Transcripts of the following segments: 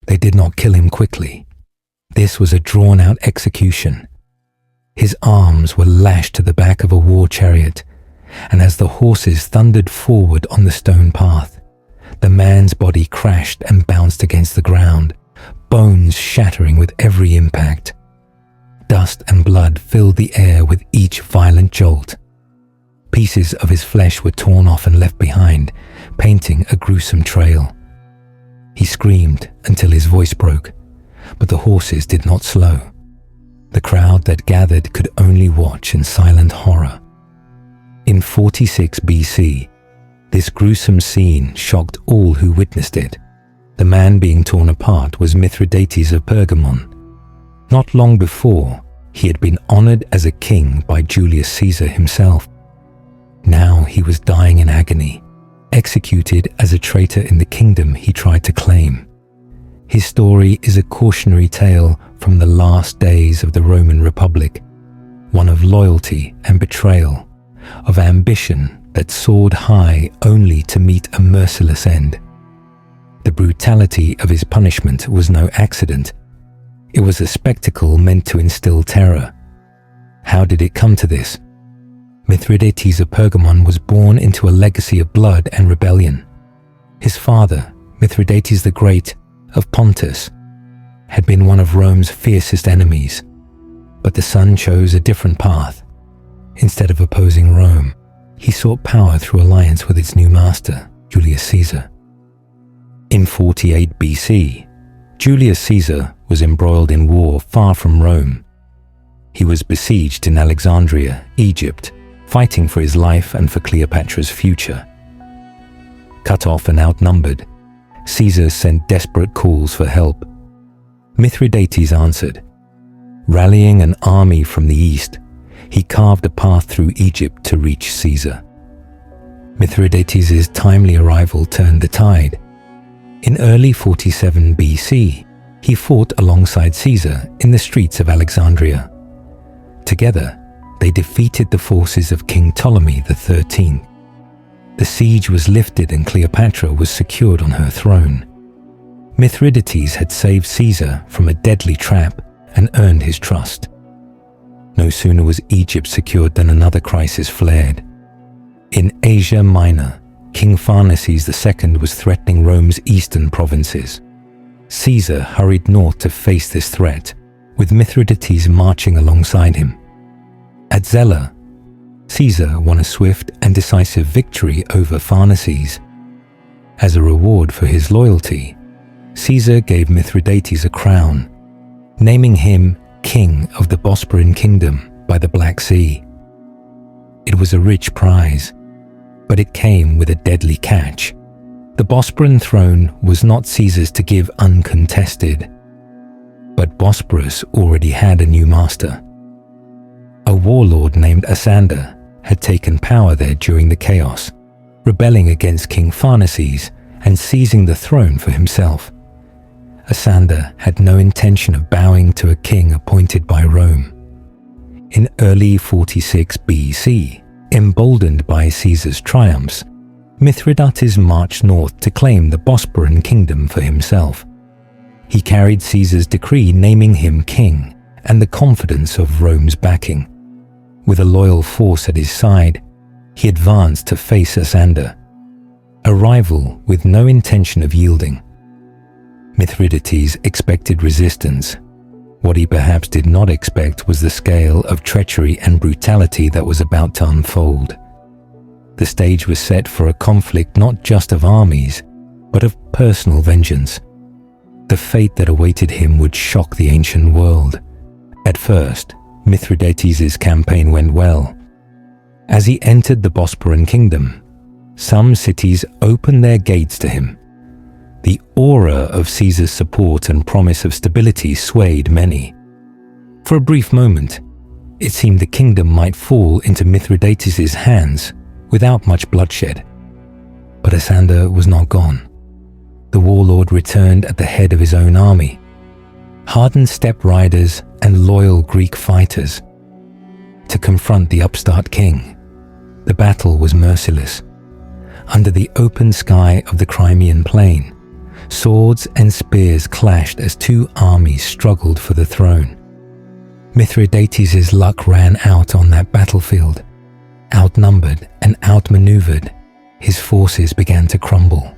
They did not kill him quickly. This was a drawn-out execution. His arms were lashed to the back of a war chariot, and as the horses thundered forward on the stone path, the man's body crashed and bounced against the ground, bones shattering with every impact. Dust and blood filled the air with each violent jolt. Pieces of his flesh were torn off and left behind, painting a gruesome trail. He screamed until his voice broke, but the horses did not slow. The crowd that gathered could only watch in silent horror. In 46 BC, this gruesome scene shocked all who witnessed it. The man being torn apart was Mithridates of Pergamon. Not long before, he had been honored as a king by Julius Caesar himself. Now he was dying in agony, executed as a traitor in the kingdom he tried to claim. His story is a cautionary tale from the last days of the Roman Republic, one of loyalty and betrayal, of ambition that soared high only to meet a merciless end. The brutality of his punishment was no accident. It was a spectacle meant to instill terror. How did it come to this? Mithridates of Pergamon was born into a legacy of blood and rebellion. His father, Mithridates the Great of Pontus, had been one of Rome's fiercest enemies, but the son chose a different path. Instead of opposing Rome, he sought power through alliance with its new master, Julius Caesar. In 48 BC, Julius Caesar was embroiled in war far from Rome. He was besieged in Alexandria, Egypt, fighting for his life and for Cleopatra's future. Cut off and outnumbered, Caesar sent desperate calls for help. Mithridates answered. Rallying an army from the east, he carved a path through Egypt to reach Caesar. Mithridates' timely arrival turned the tide. In early 47 BC, he fought alongside Caesar in the streets of Alexandria. Together, they defeated the forces of King Ptolemy XIII. The siege was lifted and Cleopatra was secured on her throne. Mithridates had saved Caesar from a deadly trap and earned his trust. No sooner was Egypt secured than another crisis flared. In Asia Minor, King Pharnaces II was threatening Rome's eastern provinces. Caesar hurried north to face this threat, with Mithridates marching alongside him. At Zela, Caesar won a swift and decisive victory over Pharnaces. As a reward for his loyalty, Caesar gave Mithridates a crown, naming him King of the Bosporan Kingdom by the Black Sea. It was a rich prize, but it came with a deadly catch. The Bosporan throne was not Caesar's to give uncontested, but Bosporus already had a new master. A warlord named Asander had taken power there during the chaos, rebelling against King Pharnaces and seizing the throne for himself. Asander had no intention of bowing to a king appointed by Rome. In early 46 BC, emboldened by Caesar's triumphs, Mithridates marched north to claim the Bosporan kingdom for himself. He carried Caesar's decree naming him king and the confidence of Rome's backing. With a loyal force at his side, he advanced to face Asander, a rival with no intention of yielding. Mithridates expected resistance. What he perhaps did not expect was the scale of treachery and brutality that was about to unfold. The stage was set for a conflict not just of armies, but of personal vengeance. The fate that awaited him would shock the ancient world. At first, Mithridates' campaign went well. As he entered the Bosporan kingdom, some cities opened their gates to him. The aura of Caesar's support and promise of stability swayed many. For a brief moment, it seemed the kingdom might fall into Mithridates' hands without much bloodshed. But Asander was not gone. The warlord returned at the head of his own army, hardened steppe riders and loyal Greek fighters, to confront the upstart king. The battle was merciless. Under the open sky of the Crimean plain, Swords and spears clashed as two armies struggled for the throne. Mithridates' luck ran out on that battlefield. Outnumbered and outmaneuvered, his forces began to crumble.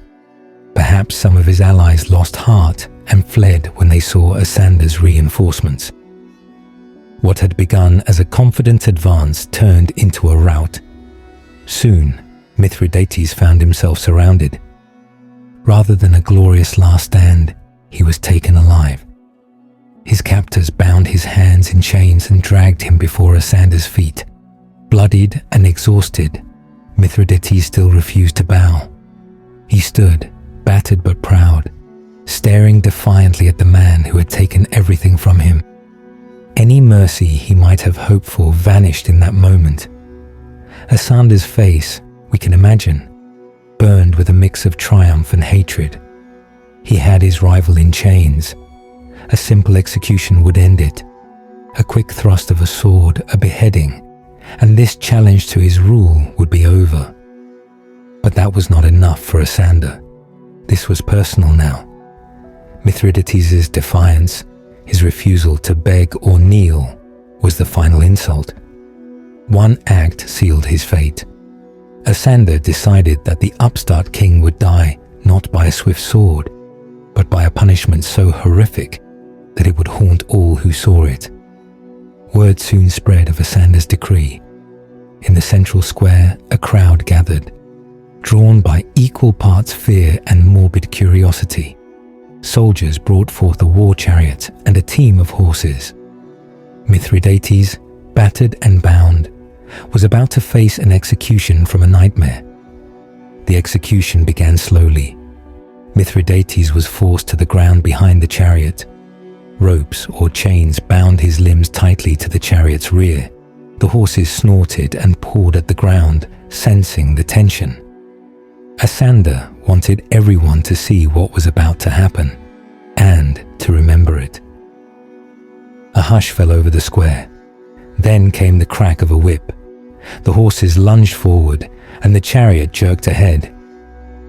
Perhaps some of his allies lost heart and fled when they saw Asander's reinforcements. What had begun as a confident advance turned into a rout. Soon, Mithridates found himself surrounded. Rather than a glorious last stand, he was taken alive. His captors bound his hands in chains and dragged him before Asander's feet. Bloodied and exhausted, Mithridates still refused to bow. He stood, battered but proud, staring defiantly at the man who had taken everything from him. Any mercy he might have hoped for vanished in that moment. Asander's face, we can imagine, burned with a mix of triumph and hatred. He had his rival in chains. A simple execution would end it. A quick thrust of a sword, a beheading, and this challenge to his rule would be over. But that was not enough for Asander. This was personal now. Mithridates' defiance, his refusal to beg or kneel, was the final insult. One act sealed his fate. Asander decided that the upstart king would die not by a swift sword, but by a punishment so horrific that it would haunt all who saw it. Word soon spread of Asander's decree. In the central square, a crowd gathered, drawn by equal parts fear and morbid curiosity. Soldiers brought forth a war chariot and a team of horses. Mithridates, battered and bound, was about to face an execution from a nightmare. The execution began slowly. Mithridates was forced to the ground behind the chariot. Ropes or chains bound his limbs tightly to the chariot's rear. The horses snorted and pawed at the ground, sensing the tension. Asander wanted everyone to see what was about to happen, and to remember it. A hush fell over the square. Then came the crack of a whip. The horses lunged forward, and the chariot jerked ahead.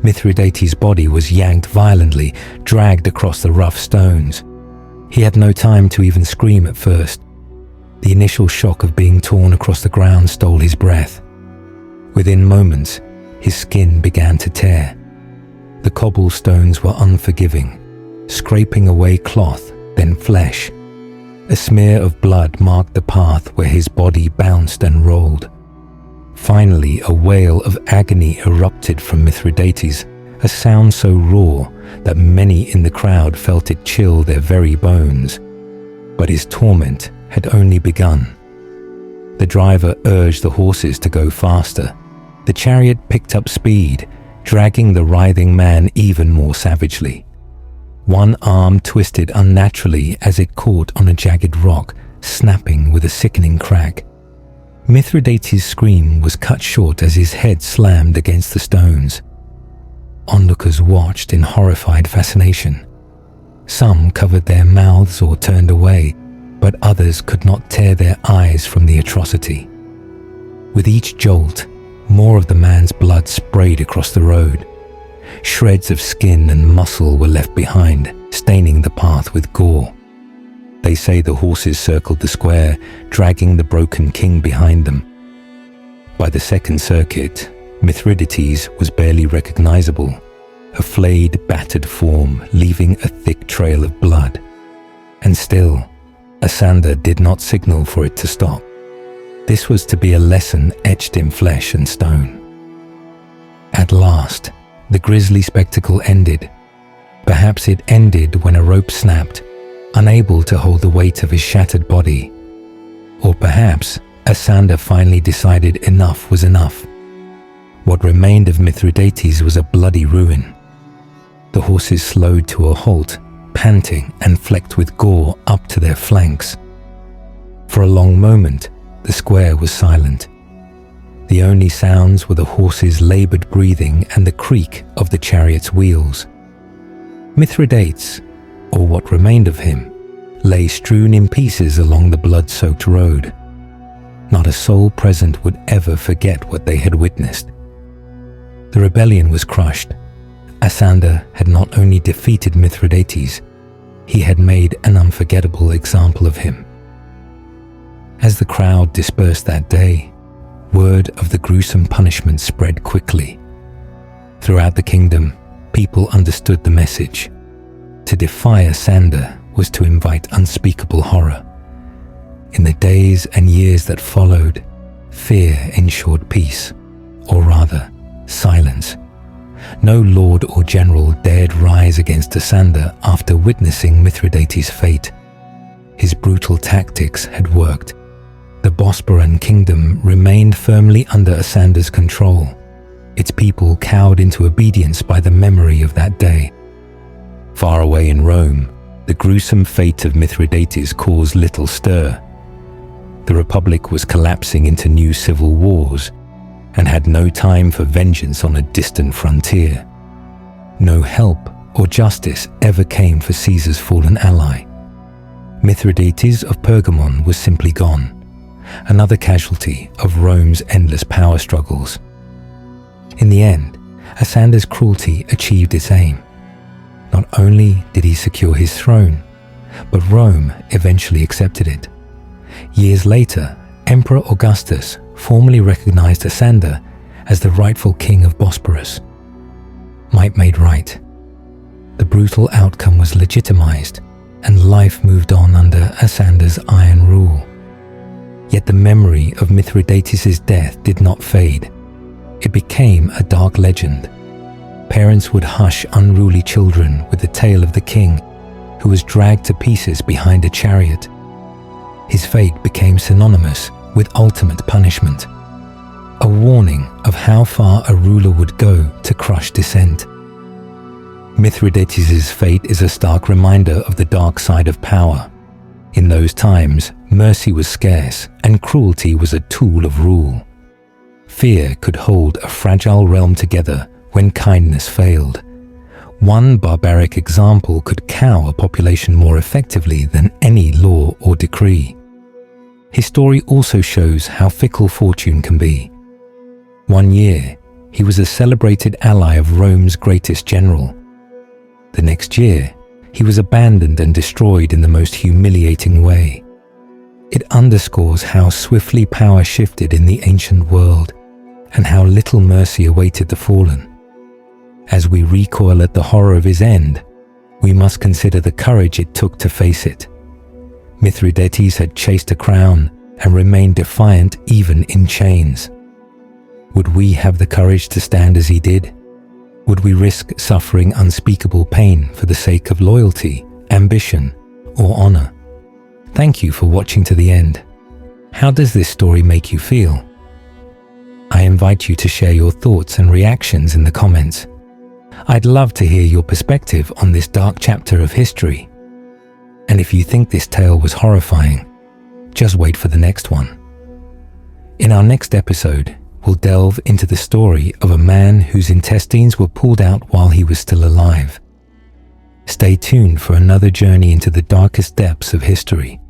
Mithridates' body was yanked violently, dragged across the rough stones. He had no time to even scream at first. The initial shock of being torn across the ground stole his breath. Within moments, his skin began to tear. The cobblestones were unforgiving, scraping away cloth, then flesh. A smear of blood marked the path where his body bounced and rolled. Finally, a wail of agony erupted from Mithridates, a sound so raw that many in the crowd felt it chill their very bones. But his torment had only begun. The driver urged the horses to go faster. The chariot picked up speed, dragging the writhing man even more savagely. One arm twisted unnaturally as it caught on a jagged rock, snapping with a sickening crack. Mithridates' scream was cut short as his head slammed against the stones. Onlookers watched in horrified fascination. Some covered their mouths or turned away, but others could not tear their eyes from the atrocity. With each jolt, more of the man's blood sprayed across the road. Shreds of skin and muscle were left behind, staining the path with gore. They say the horses circled the square, dragging the broken king behind them. By the second circuit, Mithridates was barely recognizable, a flayed, battered form leaving a thick trail of blood. And still, Asander did not signal for it to stop. This was to be a lesson etched in flesh and stone. At last, the grisly spectacle ended. Perhaps it ended when a rope snapped, unable to hold the weight of his shattered body. Or perhaps Asander finally decided enough was enough. What remained of Mithridates was a bloody ruin. The horses slowed to a halt, panting and flecked with gore up to their flanks. For a long moment, the square was silent. The only sounds were the horses' labored breathing and the creak of the chariot's wheels. Mithridates, or what remained of him, lay strewn in pieces along the blood-soaked road. Not a soul present would ever forget what they had witnessed. The rebellion was crushed. Asander had not only defeated Mithridates, he had made an unforgettable example of him. As the crowd dispersed that day, word of the gruesome punishment spread quickly. Throughout the kingdom, people understood the message. To defy Asander was to invite unspeakable horror. In the days and years that followed, fear ensured peace, or rather, silence. No lord or general dared rise against Asander after witnessing Mithridates' fate. His brutal tactics had worked. The Bosporus kingdom remained firmly under Asander's control. Its people cowed into obedience by the memory of that day. Far away in Rome, the gruesome fate of Mithridates caused little stir. The Republic was collapsing into new civil wars and had no time for vengeance on a distant frontier. No help or justice ever came for Caesar's fallen ally. Mithridates of Pergamon was simply gone, another casualty of Rome's endless power struggles. In the end, Asander's cruelty achieved its aim. Not only did he secure his throne, but Rome eventually accepted it. Years later, Emperor Augustus formally recognized Asander as the rightful king of Bosporus. Might made right. The brutal outcome was legitimized, and life moved on under Asander's iron rule. Yet the memory of Mithridates' death did not fade. It became a dark legend. Parents would hush unruly children with the tale of the king who was dragged to pieces behind a chariot. His fate became synonymous with ultimate punishment, a warning of how far a ruler would go to crush dissent. Mithridates' fate is a stark reminder of the dark side of power. In those times, mercy was scarce and cruelty was a tool of rule. Fear could hold a fragile realm together when kindness failed. One barbaric example could cow a population more effectively than any law or decree. His story also shows how fickle fortune can be. One year, he was a celebrated ally of Rome's greatest general. The next year, he was abandoned and destroyed in the most humiliating way. It underscores how swiftly power shifted in the ancient world and how little mercy awaited the fallen. As we recoil at the horror of his end, we must consider the courage it took to face it. Mithridates had chased a crown and remained defiant even in chains. Would we have the courage to stand as he did? Would we risk suffering unspeakable pain for the sake of loyalty, ambition, or honor? Thank you for watching to the end. How does this story make you feel? I invite you to share your thoughts and reactions in the comments. I'd love to hear your perspective on this dark chapter of history. And if you think this tale was horrifying, just wait for the next one. In our next episode, we'll delve into the story of a man whose intestines were pulled out while he was still alive. Stay tuned for another journey into the darkest depths of history.